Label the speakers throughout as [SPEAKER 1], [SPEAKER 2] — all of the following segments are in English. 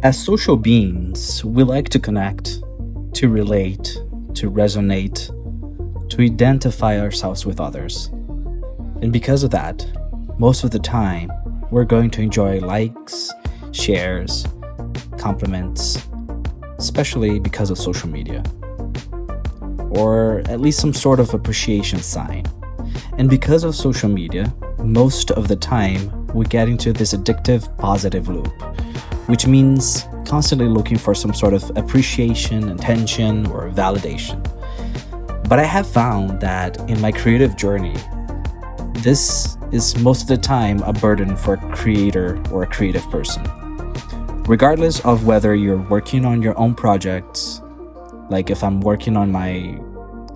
[SPEAKER 1] As social beings, we like to connect, to relate, to resonate, to identify ourselves with others. And because of that, most of the time, we're going to enjoy likes, shares, compliments, especially because of social media, or at least some sort of appreciation sign. And because of social media, most of the time, we get into this addictive positive loop, which means constantly looking for some sort of appreciation, attention, or validation. But I have found that in my creative journey, this is most of the time a burden for a creator or a creative person. Regardless of whether you're working on your own projects, like if I'm working on my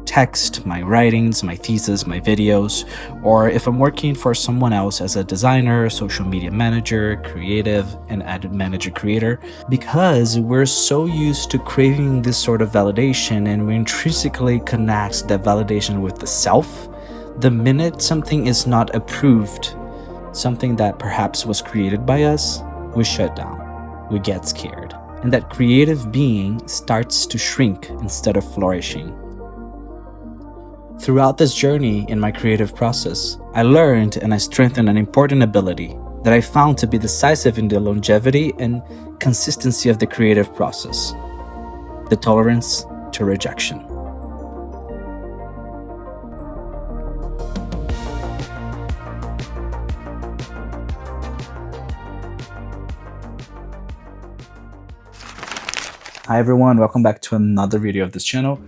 [SPEAKER 1] text, my writings, my thesis, my videos, or if I'm working for someone else as a designer, social media manager, creative, and ad manager creator, because we're so used to craving this sort of validation and we intrinsically connect that validation with the self, the minute something is not approved, something that perhaps was created by us, we shut down, we get scared, and that creative being starts to shrink instead of flourishing. Throughout this journey in my creative process, I learned and I strengthened an important ability that I found to be decisive in the longevity and consistency of the creative process: the tolerance to rejection. Hi everyone, welcome back to another video of this channel.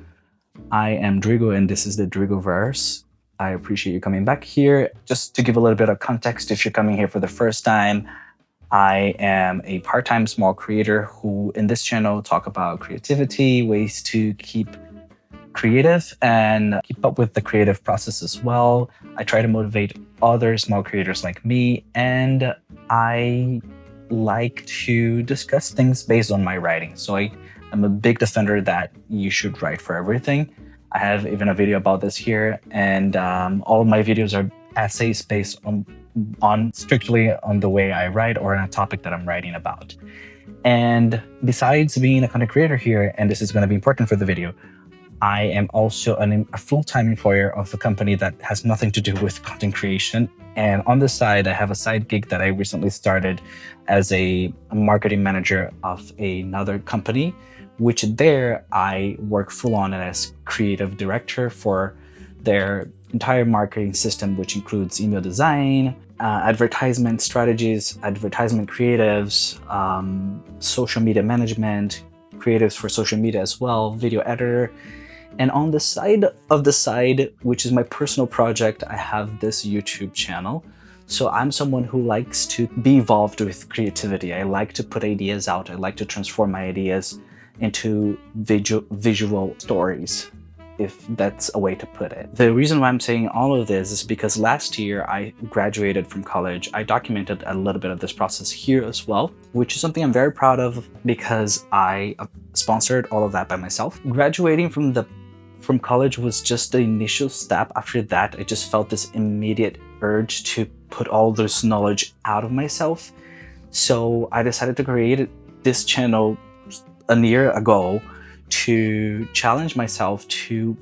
[SPEAKER 1] I am Drigo and this is the Drigoverse. I appreciate you coming back here. Just to give a little bit of context, if you're coming here for the first time, I am a part-time small creator who in this channel talk about creativity, ways to keep creative and keep up with the creative process as well. I try to motivate other small creators like me, and I like to discuss things based on my writing. So I'm a big defender that you should write for everything. I have even a video about this here, and all of my videos are essays based on strictly on the way I write or on a topic that I'm writing about. And besides being a content creator here, and this is going to be important for the video, I am also a full-time employer of a company that has nothing to do with content creation. And on the side, I have a side gig that I recently started as a marketing manager of another company, which there I work full on as creative director for their entire marketing system, which includes email design, advertisement strategies, advertisement creatives, social media management, creatives for social media as well, video editor. And on the side of the side, which is my personal project, I have this YouTube channel. So I'm someone who likes to be involved with creativity. I like to put ideas out. I like to transform my ideas into visual stories, if that's a way to put it. The reason why I'm saying all of this is because last year I graduated from college. I documented a little bit of this process here as well, which is something I'm very proud of because I sponsored all of that by myself. Graduating from college was just the initial step. After that, I just felt this immediate urge to put all this knowledge out of myself. So I decided to create this channel a year ago to challenge myself to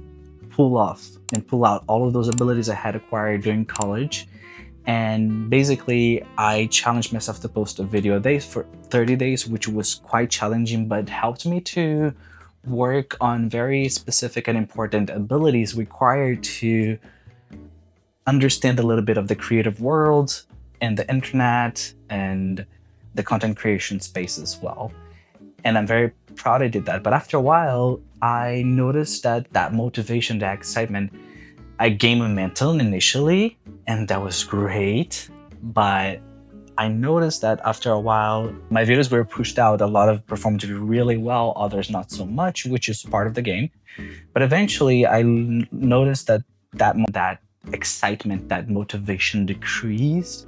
[SPEAKER 1] pull out all of those abilities I had acquired during college. And basically, I challenged myself to post a video a day for 30 days, which was quite challenging, but helped me to work on very specific and important abilities required to understand a little bit of the creative world and the internet and the content creation space as well. And I'm very proud I did that. But after a while, I noticed that motivation, that excitement, I gained momentum initially, and that was great. But I noticed that after a while, my videos were pushed out. A lot of performed really well, others not so much, which is part of the game. But eventually, I noticed that excitement, that motivation decreased.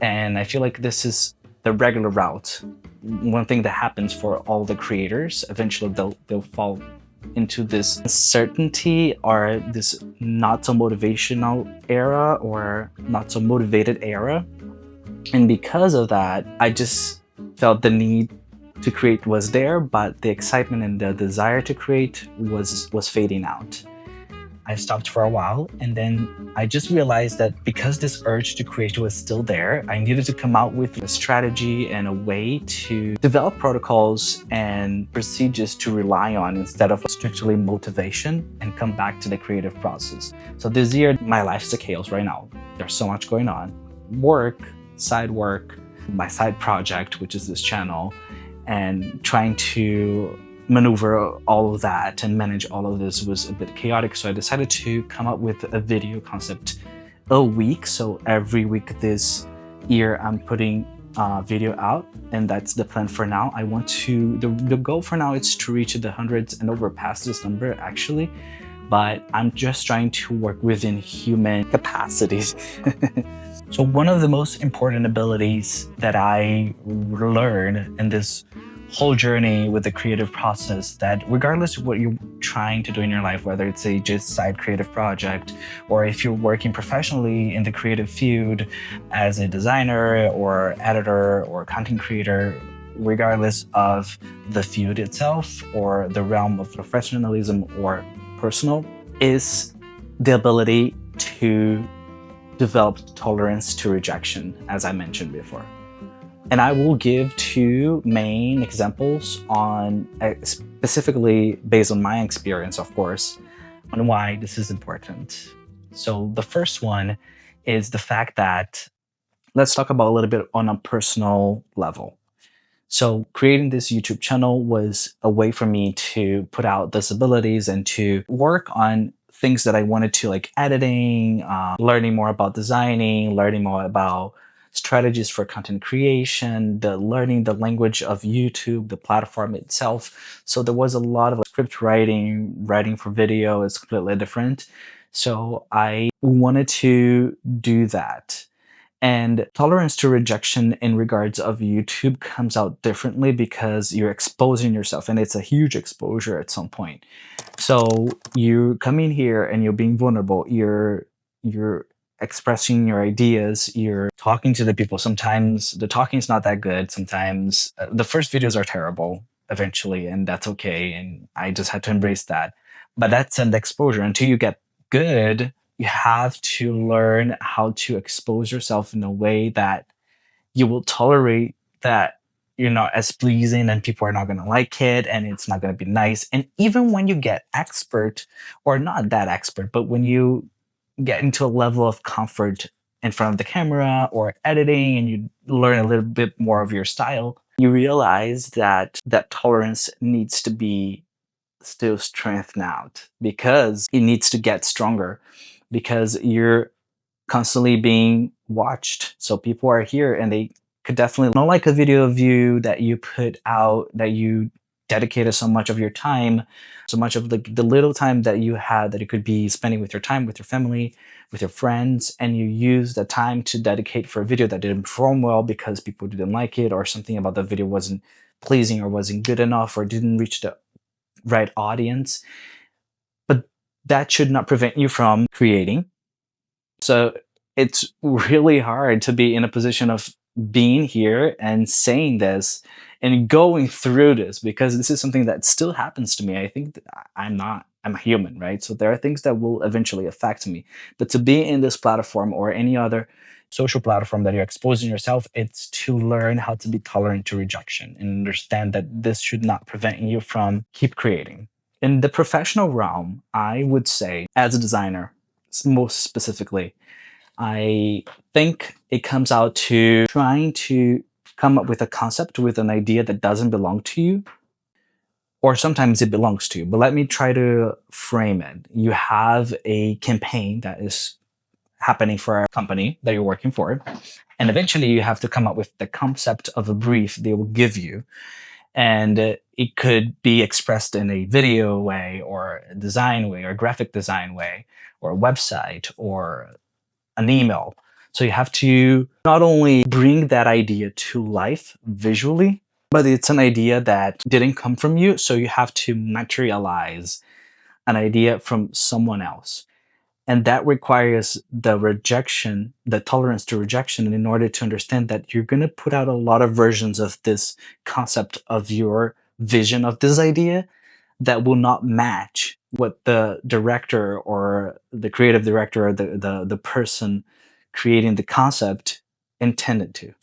[SPEAKER 1] And I feel like this is the regular route. One thing that happens for all the creators, eventually they'll fall into this uncertainty or this not so motivational era or not so motivated era. And because of that, I just felt the need to create was there, but the excitement and the desire to create was fading out. I stopped for a while, and then I just realized that because this urge to create was still there, I needed to come out with a strategy and a way to develop protocols and procedures to rely on instead of strictly motivation, and come back to the creative process. So this year, my life's a chaos right now. There's so much going on. Work, my side project, which is this channel, and trying to maneuver all of that and manage all of this was a bit chaotic. So I decided to come up with a video concept a week. So every week this year I'm putting a video out, and that's the plan for now. I want to, the goal for now is to reach the hundreds and overpass this number actually, but I'm just trying to work within human capacities. So one of the most important abilities that I learned in this whole journey with the creative process, that regardless of what you're trying to do in your life, whether it's a just side creative project, or if you're working professionally in the creative field as a designer or editor or content creator, regardless of the field itself or the realm of professionalism or personal, is the ability to develop tolerance to rejection, as I mentioned before. And I will give two main examples on, specifically based on my experience, of course, on why this is important. So the first one is the fact that, let's talk about a little bit on a personal level. So creating this YouTube channel was a way for me to put out disabilities and to work on things that I wanted to, like editing, learning more about designing, learning more about strategies for content creation, learning the language of YouTube, the platform itself. So there was a lot of script writing for video is completely different. So I wanted to do that. And tolerance to rejection in regards of YouTube comes out differently because you're exposing yourself, and it's a huge exposure at some point. So you come in here and you're being vulnerable. You're expressing your ideas. You're talking to the people. Sometimes the talking is not that good. Sometimes the first videos are terrible eventually, and that's okay. And I just had to embrace that. But that's an exposure. Until you get good, you have to learn how to expose yourself in a way that you will tolerate that you're not as pleasing and people are not going to like it and it's not going to be nice. And even when you get expert, or not that expert, but when you get into a level of comfort in front of the camera or editing and you learn a little bit more of your style, you realize that that tolerance needs to be still strengthened out, because it needs to get stronger, because you're constantly being watched. So people are here and they could definitely not like a video of you that you put out, that you dedicated so much of your time, so much of the little time that you had that you could be spending with your time, with your family, with your friends, and you use the time to dedicate for a video that didn't perform well because people didn't like it, or something about the video wasn't pleasing or wasn't good enough or didn't reach the right audience. But that should not prevent you from creating. So it's really hard to be in a position of being here and saying this and going through this, because this is something that still happens to me. I think that I'm a human, right? So there are things that will eventually affect me. But to be in this platform or any other social platform that you're exposing yourself, it's to learn how to be tolerant to rejection and understand that this should not prevent you from keep creating. In the professional realm, I would say, as a designer, most specifically, I think it comes out to trying to come up with a concept, with an idea that doesn't belong to you, or sometimes it belongs to you. But let me try to frame it. You have a campaign that is happening for a company that you're working for, and eventually you have to come up with the concept of a brief they will give you. And it could be expressed in a video way, or a design way, or a graphic design way, or a website, or an email. So you have to not only bring that idea to life visually, but it's an idea that didn't come from you. So you have to materialize an idea from someone else. And that requires the rejection, the tolerance to rejection, in order to understand that you're going to put out a lot of versions of this concept of your vision of this idea that will not match what the director or the creative director or the person creating the concept intended to.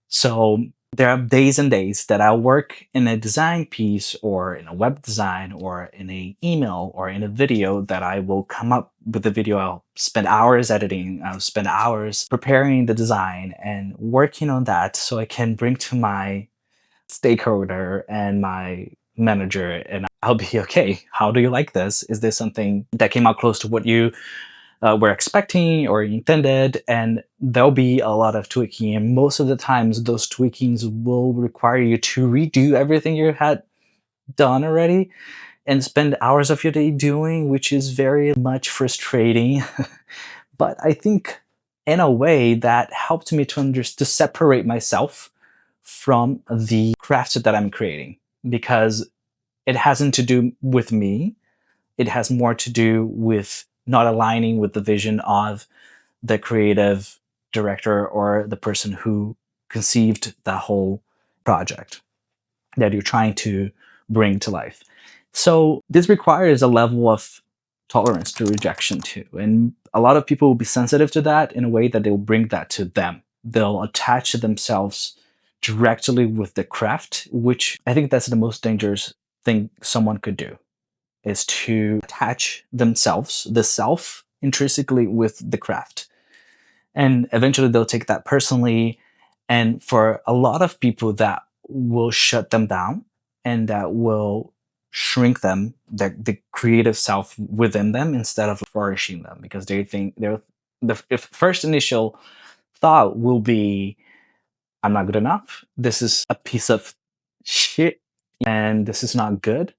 [SPEAKER 1] So there are days and days that I'll work in a design piece or in a web design or in an email or in a video that I will come up with the video. I'll spend hours editing. I'll spend hours preparing the design and working on that so I can bring to my stakeholder and my manager and I'll be okay. How do you like this? Is this something that came out close to what you were expecting or intended? And there'll be a lot of tweaking, and most of the times those tweakings will require you to redo everything you had done already and spend hours of your day doing, which is very much frustrating. But I think in a way that helped me to separate myself from the craft that I'm creating, because it hasn't to do with me. It has more to do with not aligning with the vision of the creative director or the person who conceived the whole project that you're trying to bring to life. So this requires a level of tolerance to rejection too. And a lot of people will be sensitive to that in a way that they'll bring that to them. They'll attach themselves directly with the craft, which I think that's the most dangerous thing someone could do, is to attach themselves, the self, intrinsically with the craft. And eventually they'll take that personally. And for a lot of people, that will shut them down and that will shrink them, the creative self within them, instead of flourishing them, because they think the first initial thought will be, I'm not good enough. This is a piece of shit and this is not good.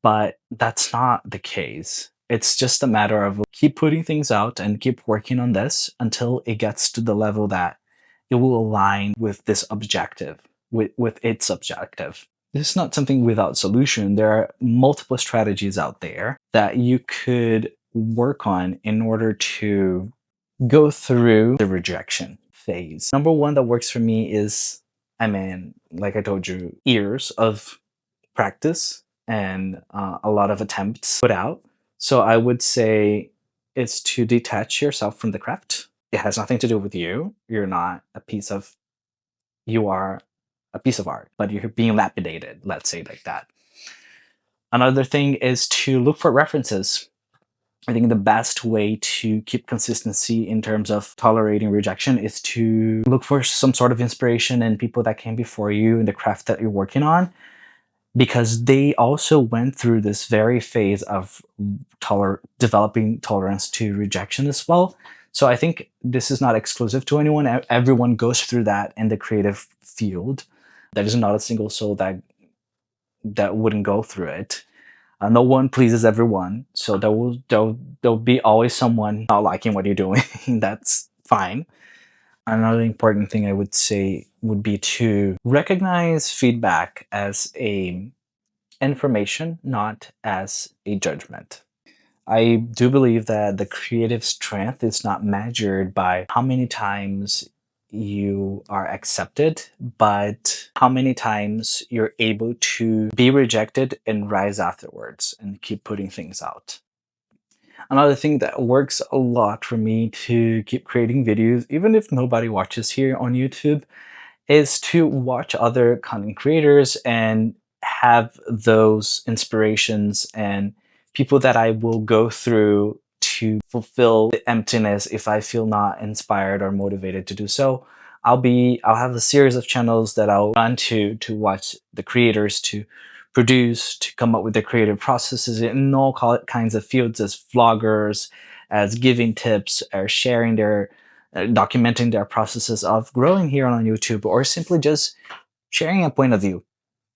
[SPEAKER 1] But that's not the case. It's just a matter of keep putting things out and keep working on this until it gets to the level that it will align with this objective, with its objective. This is not something without solution. There are multiple strategies out there that you could work on in order to go through the rejection phase. Number one that works for me is, like I told you, years of practice and a lot of attempts put out. So I would say it's to detach yourself from the craft. It has nothing to do with you. You're not a piece of, you are a piece of art, but you're being lapidated, let's say like that. Another thing is to look for references. I think the best way to keep consistency in terms of tolerating rejection is to look for some sort of inspiration in people that came before you in the craft that you're working on, because they also went through this very phase of developing tolerance to rejection as well. So I think this is not exclusive to anyone. Everyone goes through that in the creative field. There is not a single soul that wouldn't go through it. No one pleases everyone, so there'll be always someone not liking what you're doing. That's fine. Another important thing I would say would be to recognize feedback as a information, not as a judgment. I do believe that the creative strength is not measured by how many times you are accepted, but how many times you're able to be rejected and rise afterwards and keep putting things out. Another thing that works a lot for me to keep creating videos, even if nobody watches here on YouTube, is to watch other content creators and have those inspirations and people that I will go through to fulfill the emptiness if I feel not inspired or motivated to do so. I'll have a series of channels that I'll run to watch the creators to produce, to come up with their creative processes in all kinds of fields, as vloggers, as giving tips, or sharing their documenting their processes of growing here on YouTube, or simply just sharing a point of view.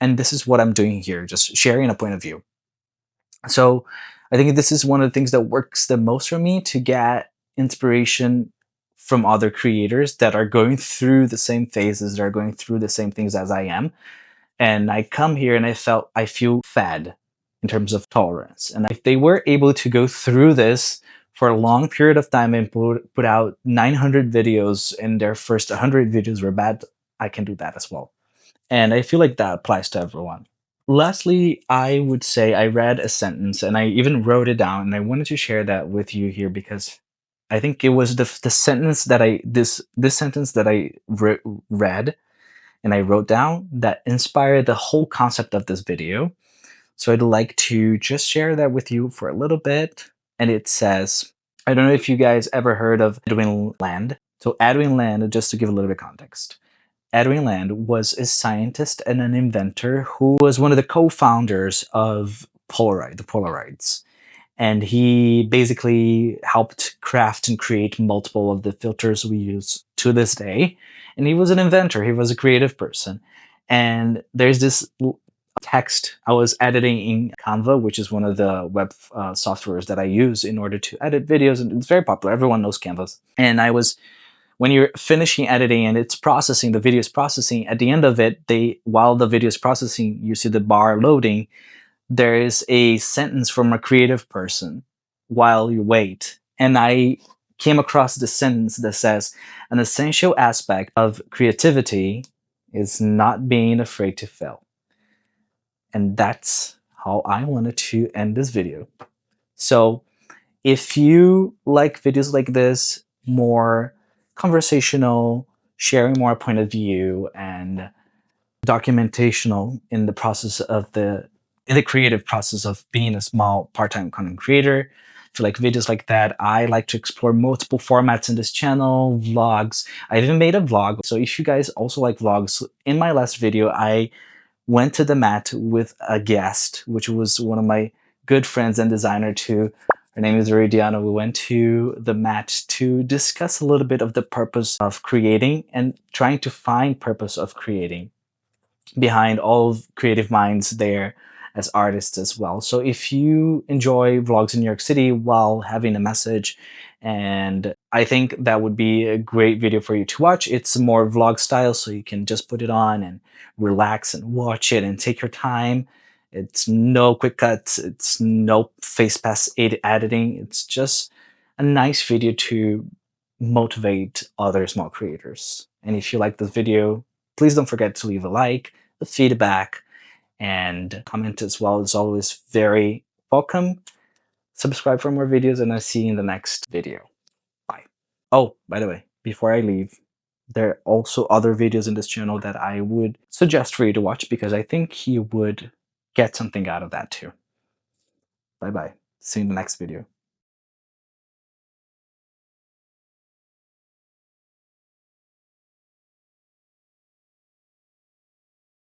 [SPEAKER 1] And this is what I'm doing here, just sharing a point of view. So I think this is one of the things that works the most for me, to get inspiration from other creators that are going through the same phases, that are going through the same things as I am. And I come here and I feel fed. in terms of tolerance. And if they were able to go through this for a long period of time and put out 900 videos and their first 100 videos were bad, I can do that as well. And I feel like that applies to everyone. Lastly, I would say I read a sentence and I even wrote it down, and I wanted to share that with you here because I think it was the sentence that this sentence that I read and I wrote down that inspired the whole concept of this video. So I'd like to just share that with you for a little bit. And it says, I don't know if you guys ever heard of Edwin Land. So Edwin Land, just to give a little bit of context, Edwin Land was a scientist and an inventor who was one of the co-founders of Polaroid, the Polaroids. And he basically helped craft and create multiple of the filters we use to this day. And he was an inventor, he was a creative person. And there's this text I was editing in Canva, which is one of the web softwares that I use in order to edit videos. And it's very popular, everyone knows Canvas. And when you're finishing editing and it's processing, the video is processing, at the end of it, while the video is processing, you see the bar loading, there is a sentence from a creative person while you wait. And I came across the sentence that says, an essential aspect of creativity is not being afraid to fail. And that's how I wanted to end this video. So if you like videos like this, more conversational, sharing more point of view, and documentational in the process of in the creative process of being a small part-time content creator, if you like videos like that, I like to explore multiple formats in this channel, vlogs. I even made a vlog. So if you guys also like vlogs, in my last video, I went to the mat with a guest, which was one of my good friends and designer too. Her name is Iridiana. We went to the mat to discuss a little bit of the purpose of creating and trying to find purpose of creating behind all creative minds there as artists as well. So if you enjoy vlogs in New York City while having a message, and I think that would be a great video for you to watch. It's more vlog style, so you can just put it on and relax and watch it and take your time. It's no quick cuts, it's no face pass editing. It's just a nice video to motivate other small creators. And if you like this video, please don't forget to leave a like, the feedback, and comment as well. It's always very welcome. Subscribe for more videos, and I'll see you in the next video. Bye. Oh, by the way, before I leave, there are also other videos in this channel that I would suggest for you to watch because I think you would get something out of that too. Bye bye. See you in the next video.